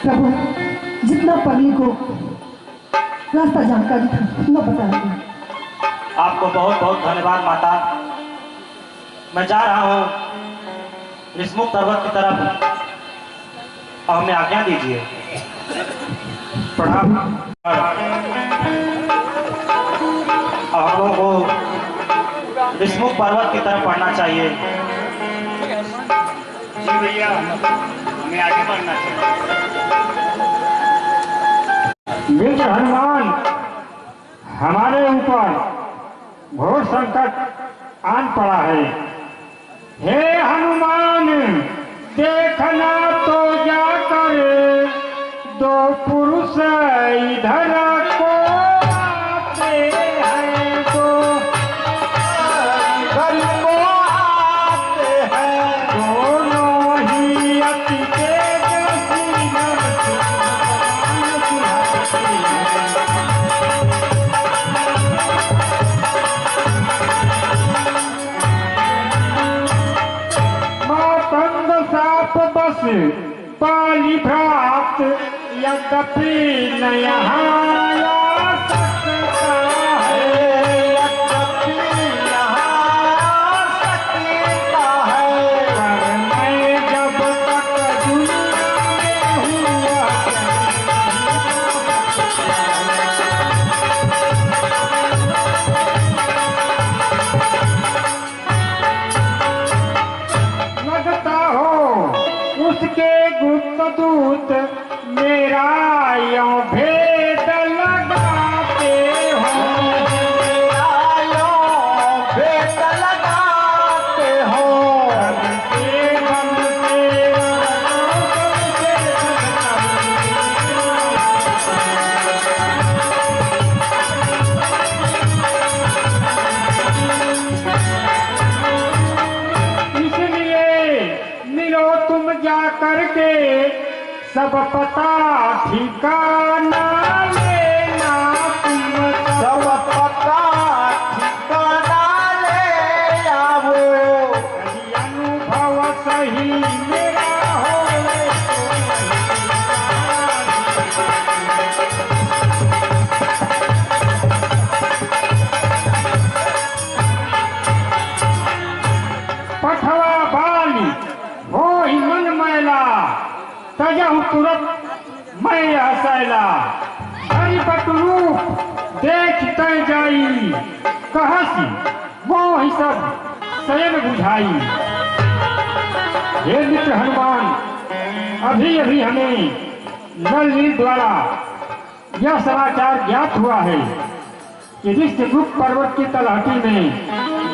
प्रभु जितना पगली को रास्ता जानकारी था न बता दिया। आपको बहुत बहुत धन्यवाद माता। मैं जा रहा हूँ ऋषमुख पर्वत की तरफ, अब हमें आज्ञा दीजिए। प्रणाम। अब हम लोगों को ऋषमुख पर्वत की तरफ बढ़ना चाहिए। जी भैया, हमें आगे बढ़ना चाहिए। मित्र हनुमान, हमारे ऊपर घोर संकट आन पड़ा है। हे हनुमान, देखना तो जाकर दो पुरुष इधर को आते हैं, दो इधर को आते हैं, दोनों ही अति तेजस्वी मातंग साप बस पाली भ्रात यद्यपि न यहाँ आ सकता है, यद्यपि यहाँ आ सकता है, पर मैं जब तक दुनिया में हुआ लगता हो उसके गुप्त दूत मेरा यों भेद लगाते हो, मेरा यों भेद लगाते हो, के बल से इसलिए मिलो तुम जा करके सब पता ठिकाना लेना, तुम सब पता ठिकाना ले आओ, कभी अनुभव सही मेरा हो पठवा बाली हो ही मन मैला, तजहु तुरंत मैं हसैला, हरि बटरूप देख तय जाई, कहसी वो ही सब स्वयं बुझाई। हे मित्र हनुमान, अभी अभी हमें नल नील द्वारा यह समाचार ज्ञात हुआ है कि ऋषमुख पर्वत की तलहटी में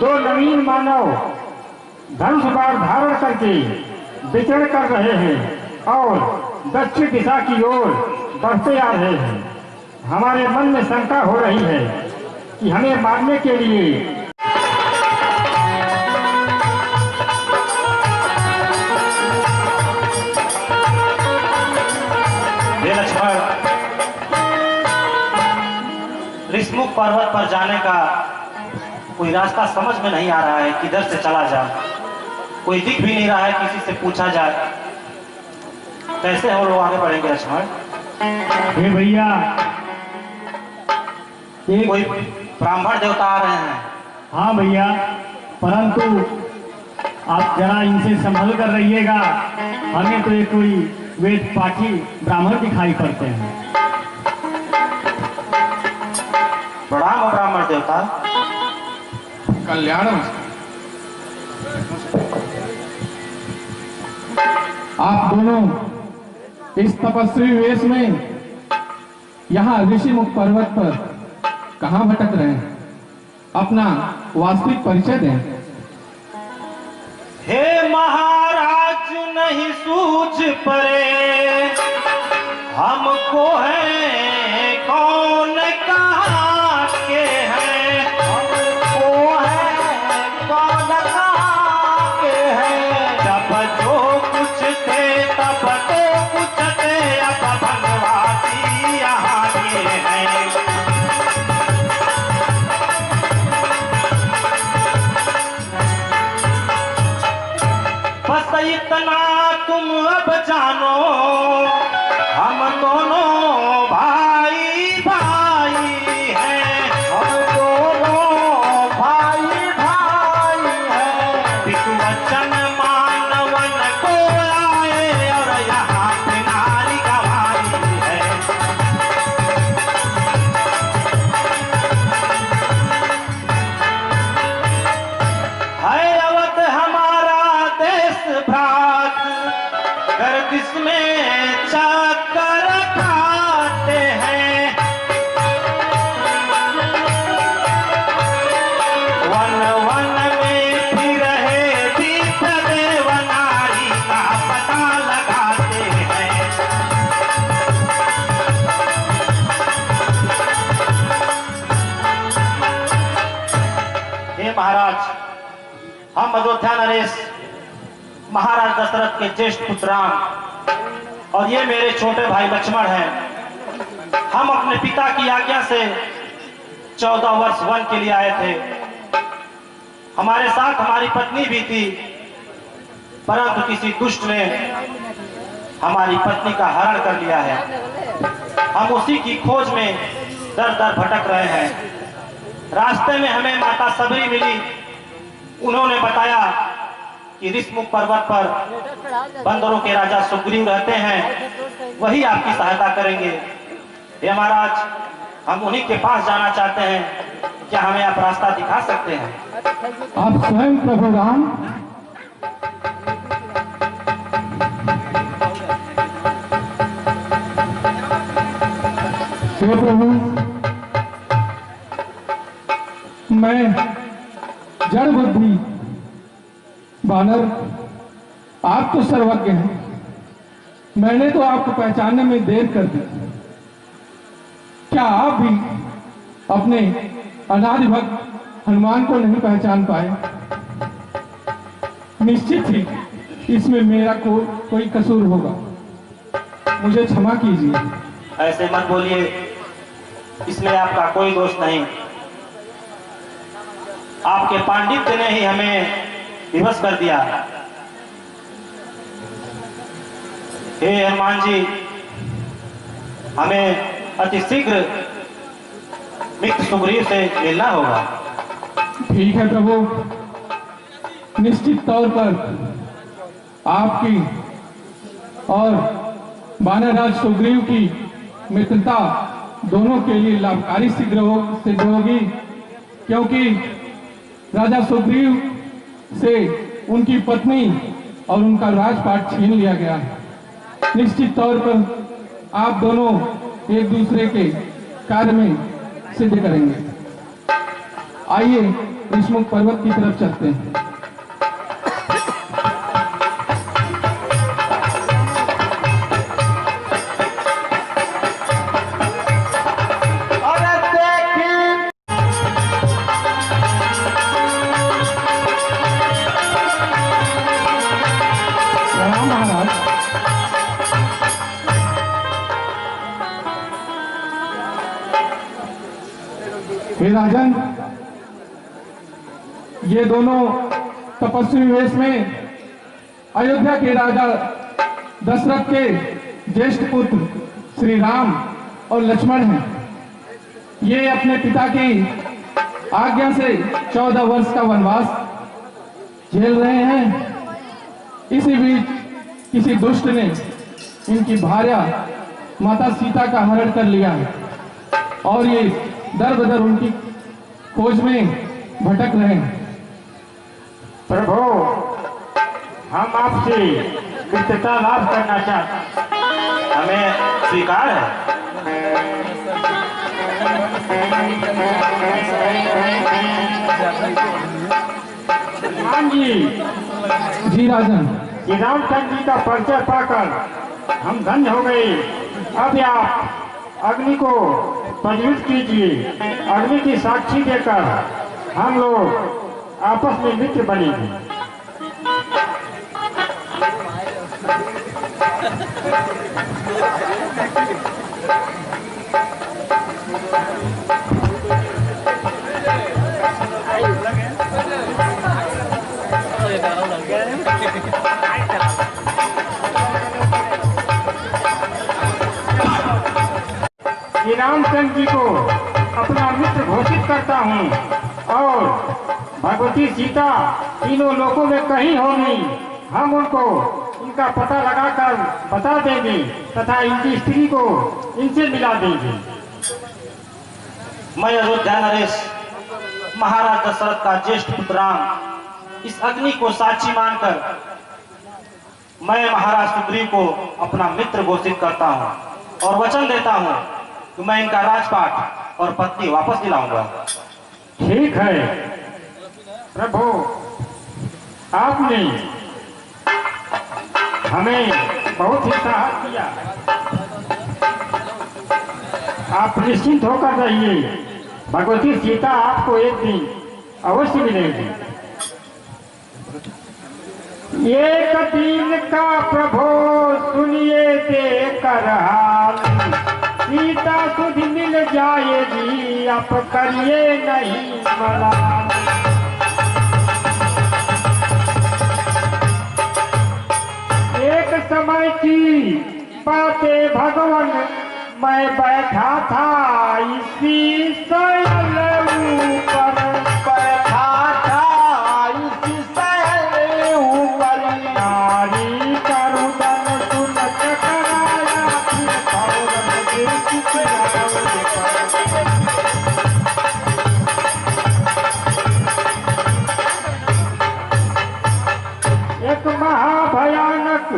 दो नवीन मानव धनुष बाण धारण करके विचरण कर रहे हैं और दक्षिण दिशा की ओर बढ़ते आ रहे हैं। हमारे मन में शंका हो रही है कि हमें मारने के लिए लक्ष्मण, ऋषमुख पर्वत पर जाने का कोई रास्ता समझ में नहीं आ रहा है। किधर से चला जाए, कोई दिख भी नहीं रहा है, किसी से पूछा जाए। कैसे हम लोग आगे बढ़ेंगे लक्ष्मण? हे भैया, कोई ब्राह्मण देवता आ रहे हैं। हाँ भैया, परंतु आप जरा इनसे संभल कर रहिएगा। हमें तो ये कोई वेद पाठी ब्राह्मण दिखाई पड़ते हैं। प्रणाम हो ब्राह्मण देवता। कल्याण। आप दोनों इस तपस्वी वेश में यहाँ ऋषिमुख पर्वत पर कहाँ भटक रहे हैं? अपना वास्तविक परिचय दें। हे महाराज, नहीं सूझ पड़े हमको है कौन कहाँ के हैं, हमको है कौन कहाँ के हैं। जब जो कुछ थे तब तो कुछ थे, अब भगवाती यहाँ के हैं। बस इतना तुम अब जानो, हम दोनों भाई भाई हैं, हम दोनों भाई भाई हैं। पितु वचन मानवन को आए और यहाँ पे नारी गवाई है। है अवध हमारा देश भ्रात, गर्दिश में चक्कर खाते हैं। वन वन में फिर रहे दीप देव नारी का पता लगाते हैं। हे महाराज, हम अयोध्या नरेश महाराज दशरथ के ज्येष्ठ पुत्र राम और ये मेरे छोटे भाई लक्ष्मण हैं। हम अपने पिता की आज्ञा से 14 वर्ष वन के लिए आए थे। हमारे साथ हमारी पत्नी भी थी, परंतु किसी दुष्ट ने हमारी पत्नी का हरण कर लिया है। हम उसी की खोज में दर दर भटक रहे हैं। रास्ते में हमें माता सबरी मिली। उन्होंने बताया कि ऋषमुख पर्वत पर बंदरों के राजा सुग्रीव रहते हैं, वही आपकी सहायता करेंगे। हे महाराज, हम उन्हीं के पास जाना चाहते हैं, क्या हमें आप रास्ता दिखा सकते हैं? आप स्वयं प्रभु राम? हे प्रभु, मैं जड़ बुद्धि बानर, आप तो सर्वज्ञ हैं। मैंने तो आपको पहचानने में देर कर दी। क्या आप भी अपने अनादि भक्त हनुमान को नहीं पहचान पाए? निश्चित ही इसमें मेरा कोई कसूर होगा, मुझे क्षमा कीजिए। ऐसे मत बोलिए, इसमें आपका कोई दोष नहीं। आपके पांडित्य ने ही हमें विवश कर दिया। हे हनुमान जी, हमें अति शीघ्र मित्र सुग्रीव से मिलना होगा। ठीक है प्रभु, निश्चित तौर पर आपकी और वानरराज सुग्रीव की मित्रता दोनों के लिए लाभकारी सिद्ध होगी, क्योंकि राजा सुग्रीव से उनकी पत्नी और उनका राजपाट छीन लिया गया है। निश्चित तौर पर आप दोनों एक दूसरे के कार्य में सिद्ध करेंगे। आइए ऋषमुख पर्वत की तरफ चलते हैं। हे राजन, ये दोनों तपस्वी वेश में अयोध्या के राजा दशरथ के ज्येष्ठ पुत्र श्री राम और लक्ष्मण हैं। ये अपने पिता की आज्ञा से 14 वर्ष का वनवास झेल रहे हैं। इसी बीच किसी दुष्ट ने इनकी भार्या माता सीता का हरण कर लिया है और ये दर बदर उनकी खोज में भटक रहे हैं। प्रभु, हम आपसे मित्रता लाभ करना चाहते हैं। हमें स्वीकार है। हाँ जी राजन, श्री रामचंद्र जी का परिचय पाकर हम धन्य हो गए। अब आप अग्नि को प्रज्वलित कीजिए। अग्नि की साक्षी देकर हम लोग आपस में मित्र बनेंगे। रामचंद्र जी को अपना मित्र घोषित करता हूँ और भगवती सीता तीनों लोकों में कहीं होंगी, हम उनको इनका पता लगाकर बता देंगे तथा इनकी स्त्री को इनसे मिला देंगे। मैं अयोध्या नरेश महाराज दशरथ का ज्येष्ठ पुत्र राम इस अग्नि को साक्षी मानकर मैं महाराज सुग्रीव को अपना मित्र घोषित करता हूँ और वचन देता हूँ कि मैं इनका राजपाट और पत्नी वापस दिलाऊंगा। ठीक है प्रभु, आपने हमें बहुत ही साहस किया। आप निश्चिंत होकर रहिए, भगवती सीता आपको एक दिन अवश्य मिलेगी। एक दिन का प्रभु सुनिए देकर हाल, सीता सुध मिल जाएगी, आप करिए नहीं मलाल। एक समय की बातें भगवान, मैं बैठा था इसी सैल ऊपर, बैठा था इसी सैल ऊपर, नारी का रुदन सुनत कराया, फिर फौरन गिर चुका ऊपर। एक महाभयानक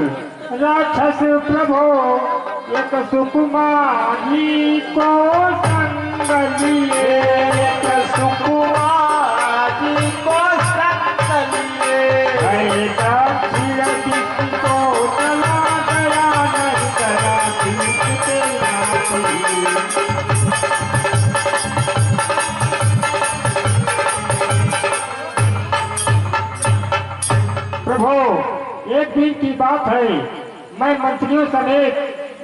राक्षस प्रभु एक सुकुमारी को संग लिए, एक सुकुमारी को संग लिए, दक्षिण दिश को चला गया, नहीं करा सीखते प्रभु। एक दिन की बात है, मैं मंत्रियों समेत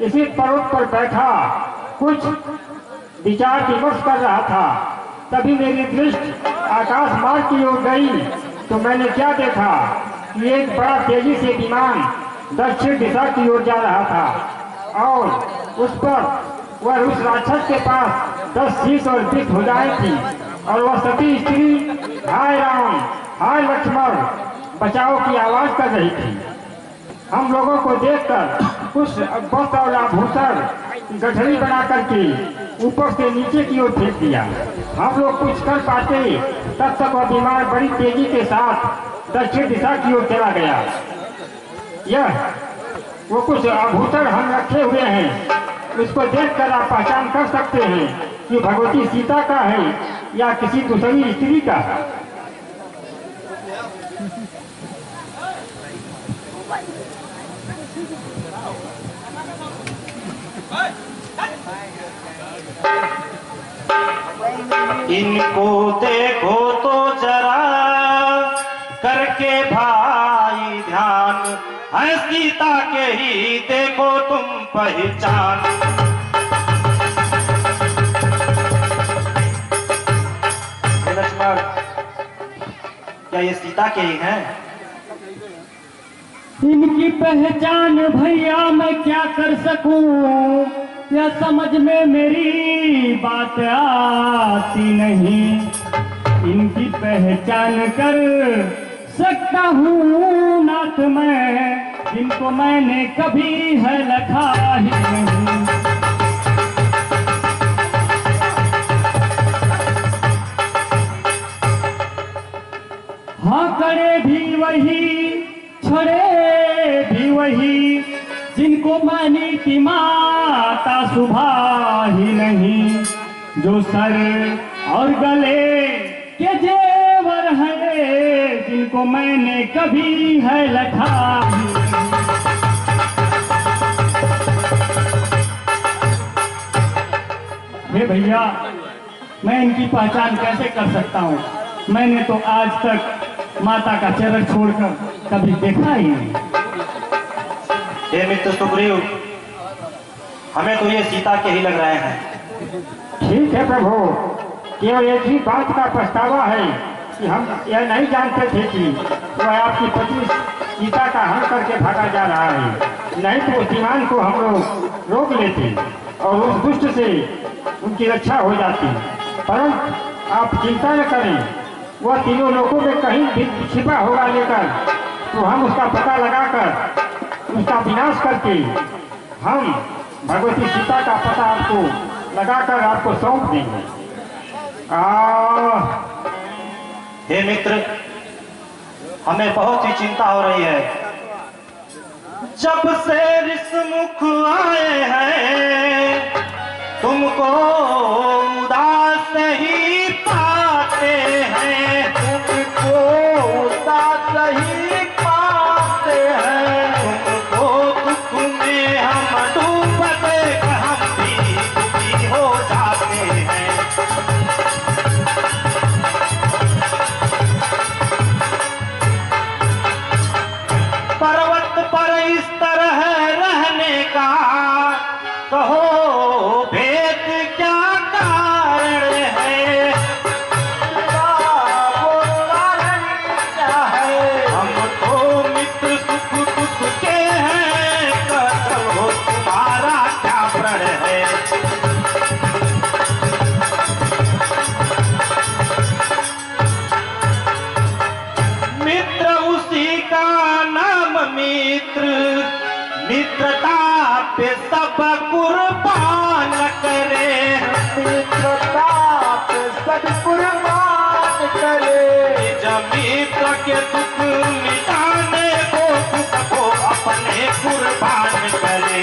इसी पर्वत पर बैठा कुछ विचार विमर्श कर रहा था। तभी मेरी दृष्टि आकाश मार्ग की ओर गई तो मैंने क्या देखा कि एक बड़ा तेजी से विमान दक्षिण दिशा की ओर जा रहा था और उस पर वह उस राक्षस के पास 10 शीश और 20 भुजाएं थी और वह सती स्त्री हाय राम हाय लक्ष्मण बचाओ की आवाज कर रही थी। हम लोगों को देखकर कुछ वस्त्र और आभूषण गठरी बना करके ऊपर से नीचे की ओर फेंक दिया। हम लोग कुछ कर पाते तब तक वह विमान बड़ी तेजी के साथ दक्षिण दिशा की ओर चला गया। यह वो कुछ आभूषण हम रखे हुए हैं, इसको देखकर आप पहचान कर सकते हैं कि भगवती सीता का है या किसी दूसरी स्त्री का। इनको देखो तो जरा करके भाई ध्यान, है सीता के ही देखो तुम पहचान। लक्ष्मण, क्या ये सीता के ही हैं? इनकी पहचान भैया मैं क्या कर सकूं, या समझ में मेरी बात आती नहीं। इनकी पहचान कर सकता हूँ नाथ मैं, जिनको मैंने कभी है लखा ही नहीं। हाँ करे भी वही छोड़े भी वही, जिनको मानी की माता सुबह ही नहीं। जो सर और गले के जेवर है, जिनको मैंने कभी है लखा ही नहीं। हे भैया, मैं इनकी पहचान कैसे कर सकता हूँ? मैंने तो आज तक माता का चरण छोड़कर कभी देखा ही नहीं। हे मित्र सुग्रीव, हमें तो ये सीता के ही लग रहे हैं। ठीक है प्रभु, केवल एक ही बात का पछतावा है कि हम यह नहीं जानते थे कि वह आपकी पत्नी सीता का हरण करके भागा जा रहा है। नहीं तो उस विमान को हम लोग रोक लेते और उस दुष्ट से उनकी रक्षा हो जाती। परंतु आप चिंता न करें, वह तीनों लोगों में कहीं भी छिपा होगा लेकर, तो हम उसका पता लगाकर उसका विनाश करके हम भगवती सीता का पता आपको लगाकर आपको सौंप देंगे। हे मित्र, हमें बहुत ही चिंता हो रही है। जब से ऋषमुख आए हैं तुमको उदास ही पाते हैं, तुमको उदास ही पाते हैं। तुमको दुख में हम डूबते हम भी दुखी हो जाते हैं। पर्वत पर इस तरह रहने का कहो भेद क्या कारण है? वो कारण क्या है? हम तो मित्र सुख दुख के हैं, कहो तुम्हारा क्या प्रण है? मित्र उसी का नाम मित्र, मित्रता पे सब कुर्बान करे। मित्रता पे सब कुर्बान करे। निज मित्र के दुख मिटाने को दुख को अपने कुर्बान करे।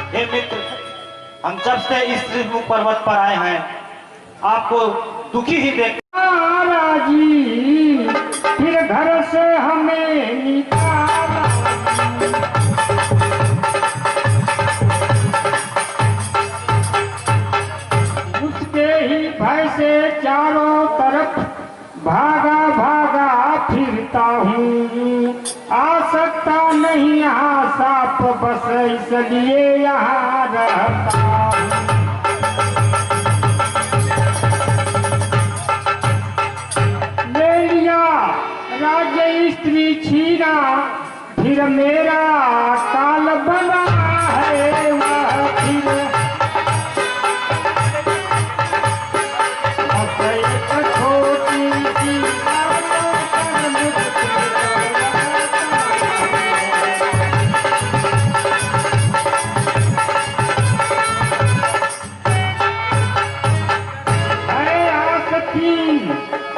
हे मित्र, हम जब से इस ऋषमुख पर्वत पर आए हैं आपको दुखी ही देख जी, फिर घर से हमें निकाला। उसके ही भय से चारों तरफ भागा भागा फिरता हूँ। आ सकता नहीं यहाँ साप, बस इसलिए यहाँ रहता हूँ। राज्य स्त्री छीना, फिर मेरा काल बना है वह फिर। छोटी सी आसती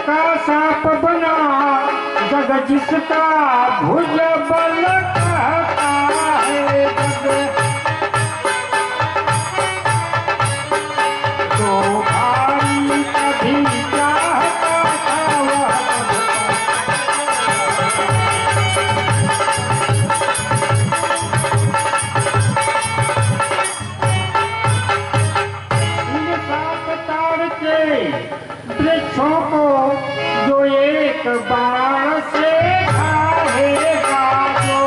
का सांप बना, जग जिसका भुज बल कहता है। जग तो भाई कभी चाहता था वह। इन सात तार के वृक्षों को जो एक बाण से खाएगा, जो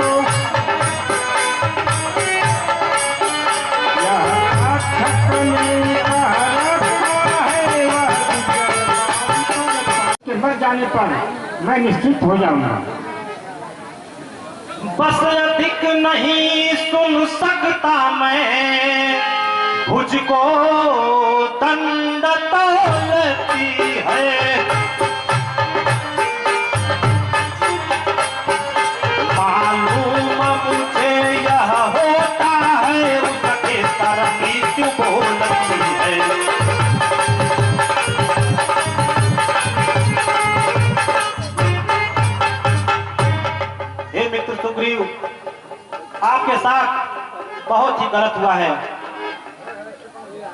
यह छकने का रखा है के मर जाने पर मैं निश्चित हो जाऊंगा। बस अधिक नहीं सुन सकता मैं, भुज को दंड तोलती है। मालूम मुझे यह होता है, उसके सर मृत्यु बोलती है। हे मित्र सुग्रीव, आपके साथ बहुत ही गलत हुआ है।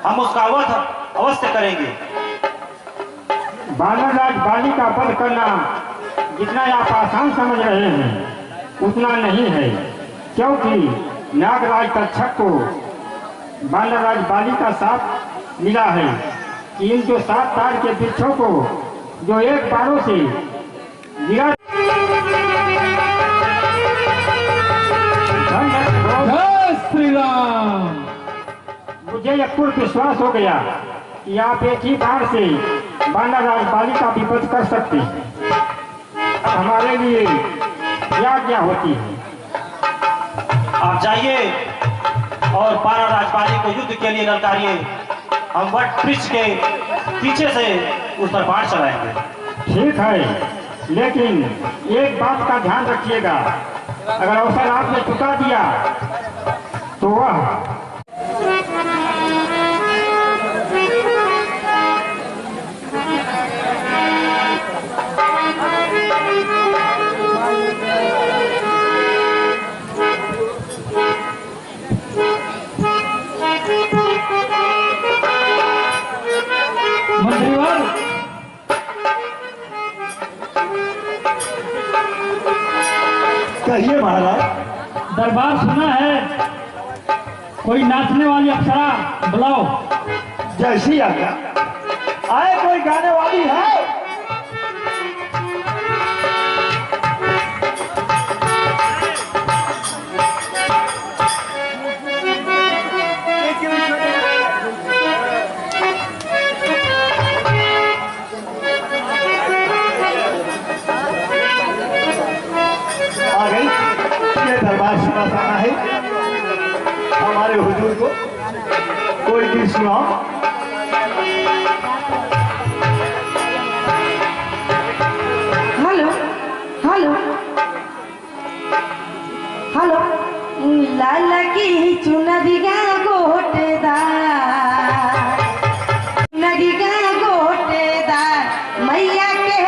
हम उसका वध अवश्य करेंगे। बानरराज बाली का वध करना जितना आप आसान समझ रहे हैं उतना नहीं है, क्योंकि नागराज तक्षक को बानरराज बाली का साथ मिला है कि इन जो 7 तार के वृक्षों को जो एक बारों से गिरा। जय श्री राम। मुझे यह पूर्ण विश्वास हो गया कि आप एक ही बार से बानरराज बाली का विपद कर सकते हैं। हमारे लिए क्या क्या होती है? आप जाइए और पारा राजपाली को युद्ध के लिए ललकारिए। हम वट वृक्ष के पीछे से उस पर बाढ़ चलाएंगे। ठीक है, लेकिन एक बात का ध्यान रखिएगा, अगर अवसर आपने चुका दिया तो वह मंत्रीवर, कहिए महाराज। दरबार सुना है कोई नाचने वाली अप्सरा बुलाओ। जैसी आज्ञा। आए कोई गाने वाली है? आ गई। ये दरबार सुनाना है हमारे हुजूर को। कोई गीत सुनाओ। हेलो हेलो हेलो, लाल की चुनरिया गोटेदार, नगिया गोटेदार, मैया के